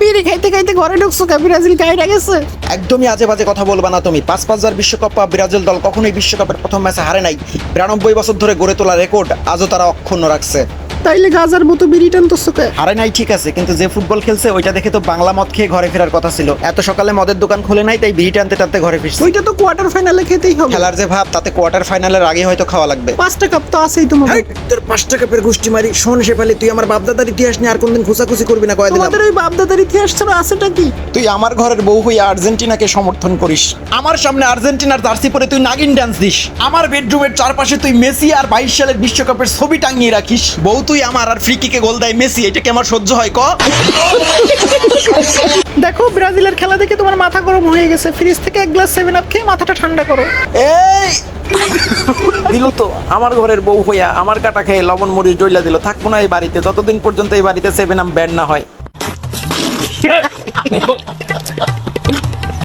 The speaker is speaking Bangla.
বিড়ি খাইতে খাইতে ঘরে ঢুকছো কে? ব্রাজিল গাইরা গেছে। একদমই আজে বাজে কথা বলবা না তুমি। 5-5 বিশ্বকাপ পাওয়া ব্রাজিল দল কখনোই বিশ্বকাপের প্রথম ম্যাচে হারে নাই। 92 বছর ধরে গড়ে তোলা রেকর্ড আজও তারা অক্ষুণ্ণ রাখছে। তাইলে গাজার মতো বিড়ি টানতেছো কে? হারে নাই ঠিক আছে, কিন্তু যে ফুটবল খেলছে ওইটা দেখে তো বাংলা মদ খেয়ে ঘরে ফেরার কথা ছিল। এত সকালে মদের দোকান খুলে নাই, তাই বিড়ি টানতে টানতে ঘরে ফিরছে। ওইটা তো কোয়ার্টার ফাইনালে খেতেই হবে। খেলার যে ভাব, তাতে কোয়ার্টার ফাইনালের আগে হয়তো খাওয়া লাগবে। 5টা কাপ তো আছেই তোমার। তোর 5টা কাপের গোষ্ঠী মারি। শোন শেফালি, তুই আমার বাপদাদার ইতিহাস নিয়ে আর কোনদিন খুসাখুসি করবি না, কয়ে দিলাম। তোমাদের ওই বাপদাদার ইতিহাস ছাড়া আছেটা কি? তুই আমার ঘরের বউ হয়ে আর্জেন্টিনাকে সমর্থন করিস, আমার সামনে আর্জেন্টিনার জার্সি পরে তুই নাগিন ডান্স দিস, আমার বেডরুমের চারপাশে তুই মেসি আর 22 সালের বিশ্বকাপের ছবি টাঙিয়ে রাখিস। বউ তুই আমার, আর ফ্রি কিকে গোল দেয় মেসি, এটা কি আমার সহ্য হয় ক? দেখো, ব্রাজিলের খেলা দেখে তোমার মাথা গরম হয়ে গেছে। ফ্রিজ থেকে এক গ্লাস 7 আপ খেয়ে মাথাটা ঠান্ডা করো। এই দিল তো আমার ঘরের বউ হইয়া আমার কাটা খেয়ে লবণ মরিচ ডইলা দিল। থাকবো না এই বাড়িতে যতদিন পর্যন্ত এই বাড়িতে 7 আপ ব্যান্ড না হয়।